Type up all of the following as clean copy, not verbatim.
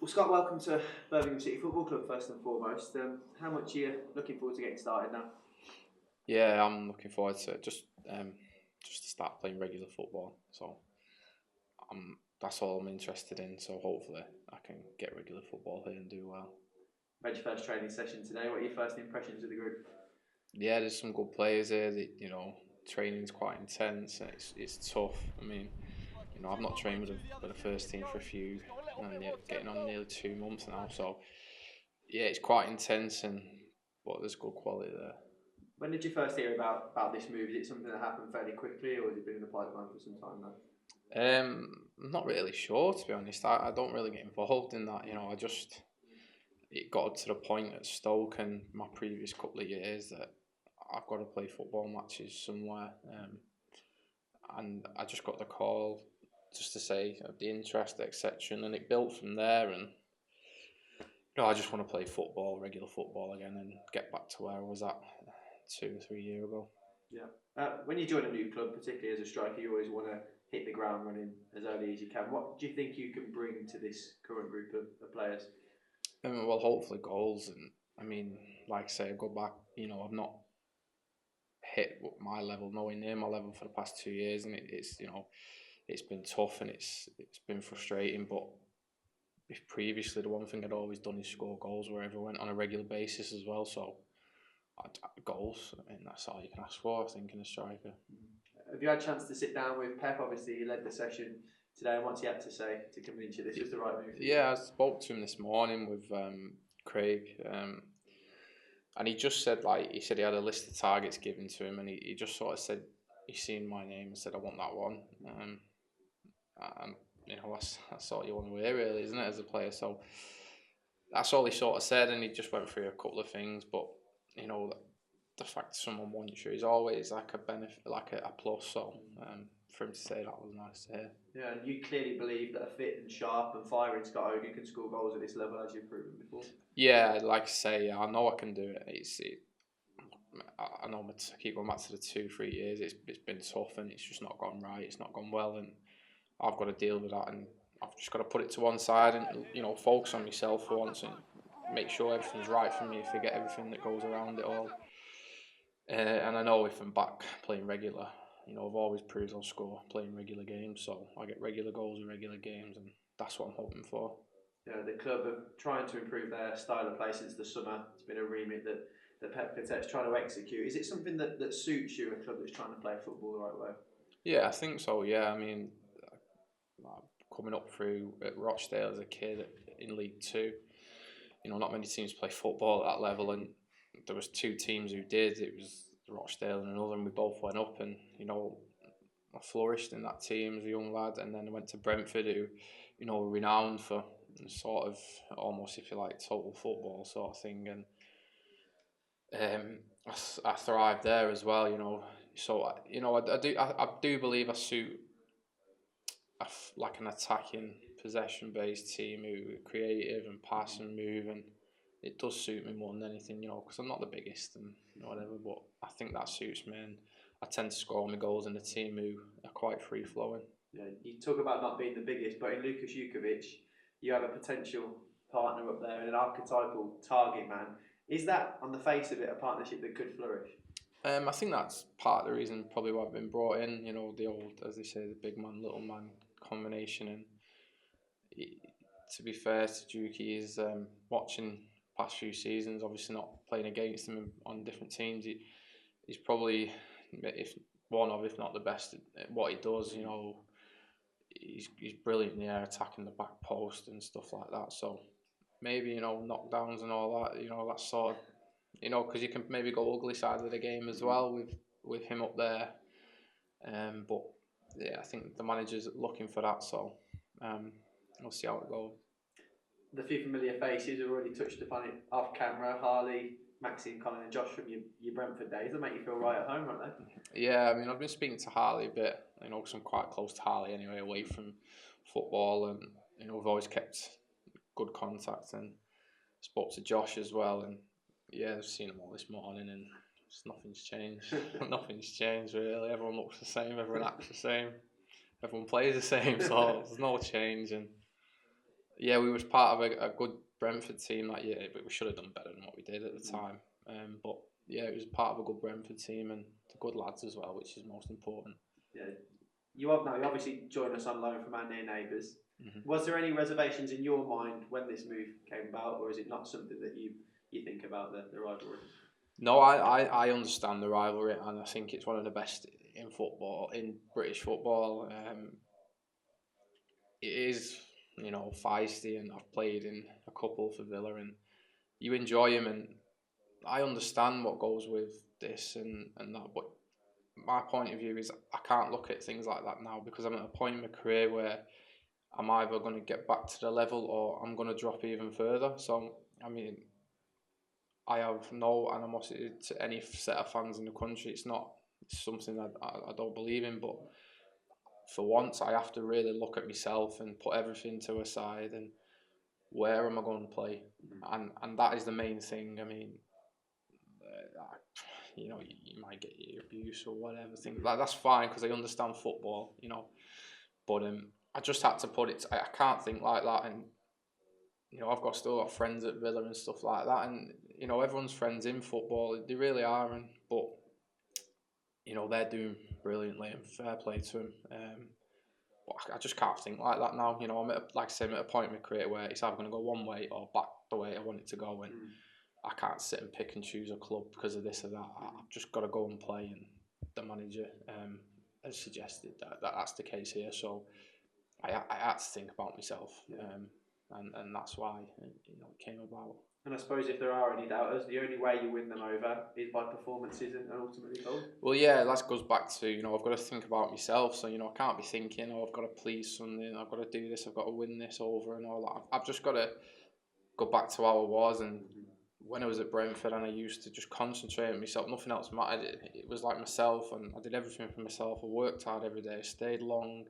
Well, Scott, welcome to Birmingham City Football Club first and foremost. How much are you looking forward to getting started now? Yeah, I'm looking forward to it. Just to start playing regular football. So that's all I'm interested in. So hopefully I can get regular football here and do well. Had your first training session today. What are your first impressions of the group? Yeah, there's some good players here. Training's quite intense and it's tough. I mean, I've not trained with the first team for getting on nearly 2 months now. So yeah, it's quite intense but there's good quality there. When did you first hear about this move? Is it something that happened fairly quickly, or has it been in the pipeline for some time now? I'm not really sure, to be honest. I don't really get involved in that. It got to the point at Stoke and my previous couple of years that I've got to play football matches somewhere. And I just got the call just to say of the interest, etc. And it built from there. And I just want to play football, regular football again, and get back to where I was at 2 or 3 years ago. Yeah. When you join a new club, particularly as a striker, you always want to hit the ground running as early as you can. What do you think you can bring to this current group of players? Well, hopefully goals. And I mean, like I say, I go back. I've not hit my level, nowhere near my level for the past 2 years, and it's been tough and it's been frustrating. But if previously the one thing I'd always done is score goals wherever I went on a regular basis as well. So goals, I mean, that's all you can ask for, I think, in a striker. Have you had a chance to sit down with Pep? Obviously, he led the session today, and what's he had to say to convince you this was the right move? Yeah, I spoke to him this morning with Craig, and he just said, he said he had a list of targets given to him, and he just sort of said, he's seen my name and said, I want that one. And that's all you want to hear, really, isn't it, as a player? So that's all he sort of said, and he just went through a couple of things. But the fact someone wants you is always like a benefit, like a plus. So for him to say that was nice to hear. Yeah, and you clearly believe that a fit and sharp and firing Scott Hogan can score goals at this level, as you've proven before. Yeah, like I say, I know I can do it. I know I keep going back to the 2-3 years. It's been tough and it's just not gone right. It's not gone well, and I've got to deal with that. And I've just got to put it to one side and focus on myself for once and make sure everything's right for me. Forget everything that goes around it all. And I know if I'm back playing regular, I've always proved I'll score playing regular games. So I get regular goals in regular games, and that's what I'm hoping for. Yeah, the club are trying to improve their style of play since the summer. It's been a remit that Pep Catet's trying to execute. Is it something that suits you, a club that's trying to play football the right way? Yeah, I think so. Yeah, I mean, coming up through at Rochdale as a kid in League Two, not many teams play football at that level, and there was 2 teams who did. It was Rochdale and another, and we both went up, and I flourished in that team as a young lad, and then I went to Brentford, who were renowned for sort of almost, if you like, total football sort of thing, and I thrived there as well. So I do believe I suit like an attacking, possession-based team who are creative and pass and move, and it does suit me more than anything, because I'm not the biggest and whatever, but I think that suits me, and I tend to score my goals in a team who are quite free-flowing. Yeah, you talk about not being the biggest, but in Lukas Jukovic, you have a potential partner up there and an archetypal target man. Is that, on the face of it, a partnership that could flourish? I think that's part of the reason probably why I've been brought in, the old, as they say, the big man, little man combination. And to be fair to Juki, is watching past few seasons, obviously not playing against him on different teams, he's probably if not the best at what he does. He's brilliant in the air, attacking the back post and stuff like that. So maybe knockdowns and all that. That sort of because you can maybe go ugly side of the game as well with him up there. But yeah, I think the manager's looking for that. So we'll see how it goes. The few familiar faces have already touched upon it off camera. Harley, Maxine, Colin and Josh from your Brentford days. They make you feel right at home, don't they? Yeah, I mean, I've been speaking to Harley a bit, because I'm quite close to Harley anyway, away from football, and we've always kept good contact, and spoke to Josh as well, and yeah, I've seen them all this morning, and nothing's changed. Nothing's changed really. Everyone looks the same, everyone acts the same, everyone plays the same, so there's no change, and yeah, we was part of a good Brentford team that year, but we should have done better than what we did at the time. But yeah, it was part of a good Brentford team and good lads as well, which is most important. Yeah, you obviously joined us on loan from our near neighbours. Was there any reservations in your mind when this move came about, or is it not something that you think about the rivalry? No, I understand the rivalry, and I think it's one of the best in football, in British football. It is, feisty, and I've played in a couple for Villa, and you enjoy them, and I understand what goes with this and that, but my point of view is I can't look at things like that now because I'm at a point in my career where I'm either going to get back to the level or I'm going to drop even further. So, I mean, I have no animosity to any set of fans in the country. It's something that I don't believe in, but for once I have to really look at myself and put everything to a side and where am I going to play? And that is the main thing. I mean, you might get your abuse or whatever. Things like that's fine because I understand football, but I just had to put it. I can't think like that, and I've still got friends at Villa and stuff like that, and everyone's friends in football. They really are, but they're doing brilliantly and fair play to them. But I just can't think like that now. I'm I'm at a point in my career where it's either going to go one way or back the way I want it to go, and I can't sit and pick and choose a club because of this or that. I've just got to go and play, and the manager has suggested that's the case here. So I had to think about myself, and that's why it came about. And I suppose if there are any doubters, the only way you win them over is by performances and ultimately goals. Well, yeah, that goes back to I've got to think about myself. So I can't be thinking, I've got to please something, I've got to do this, I've got to win this over and all that. I've just got to go back to how I was and. When I was at Brentford and I used to just concentrate on myself, nothing else mattered. It was like myself, and I did everything for myself. I worked hard every day, stayed long,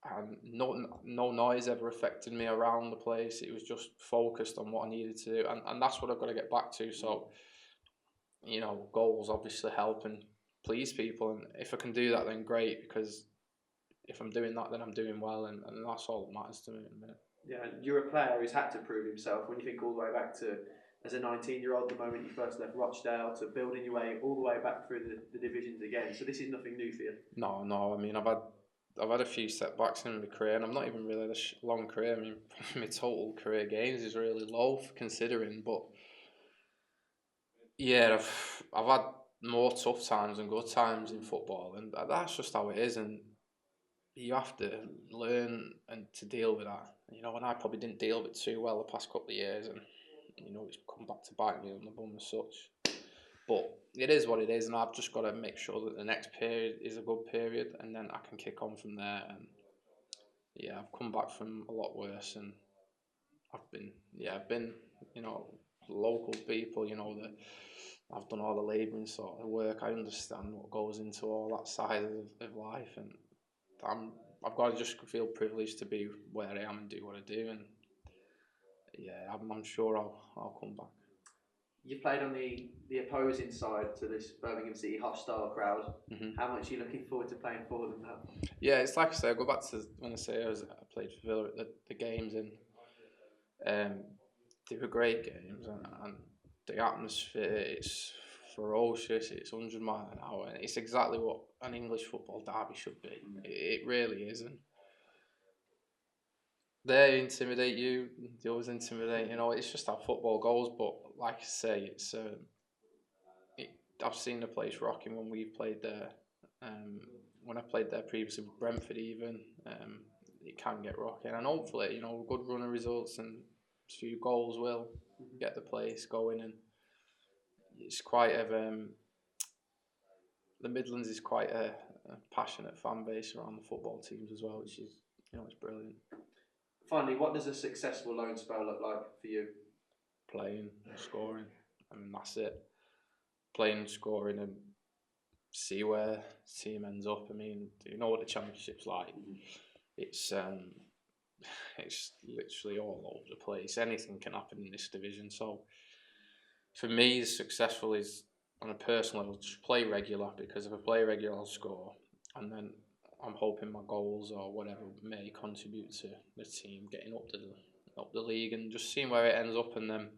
and no noise ever affected me around the place. It was just focused on what I needed to do, and that's what I've got to get back to. So, goals obviously help and please people, and if I can do that, then great, because if I'm doing that, then I'm doing well, and that's all that matters to me at the minute. Yeah, you're a player who's had to prove himself. When you think all the way back to as a 19-year-old, the moment you first left Rochdale, to building your way all the way back through the divisions again. So this is nothing new for you. No. I mean, I've had a few setbacks in my career, and I'm not even really a long career. I mean, my total career games is really low considering. But yeah, I've had more tough times and good times in football, and that's just how it is. And you have to learn and to deal with that. And I probably didn't deal with it too well the past couple of years, and it's come back to bite me on the bum as such. But it is what it is, and I've just got to make sure that the next period is a good period, and then I can kick on from there. And yeah, I've come back from a lot worse, and I've been local people, that I've done all the labouring sort of work. I understand what goes into all that side of life, and I've got to just feel privileged to be where I am and do what I do, and yeah, I'm sure I'll come back. You've played on the opposing side to this Birmingham City hostile crowd. How much are you looking forward to playing for them now? Yeah, it's like I say, I go back to when I say I played for Villa at the games, and they were great games, and the atmosphere, it's ferocious, it's 100 miles an hour, and it's exactly what an English football derby should be. It really is, and they intimidate you, they always intimidate, it's just how football goes. But like I say, I've seen the place rocking when we've played there. When I played there previously with Brentford even, it can get rocking, and hopefully, a good run of results and a few goals will get the place going. And it's quite the Midlands is quite a passionate fan base around the football teams as well, which is, it's brilliant. Finally, what does a successful loan spell look like for you? Playing, scoring, that's it. Playing and scoring, and see where the team ends up. I mean, you know what the Championship's like. It's literally all over the place. Anything can happen in this division. So for me, successful is on a personal level, just play regular, because if I play regular, I'll score, and then I'm hoping my goals or whatever may contribute to the team getting up the league, and just seeing where it ends up, and then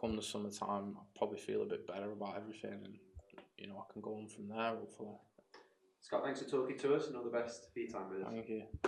come the summertime, I'll probably feel a bit better about everything, and I can go on from there hopefully. Scott, thanks for talking to us, and all the best for your time with us. Thank you.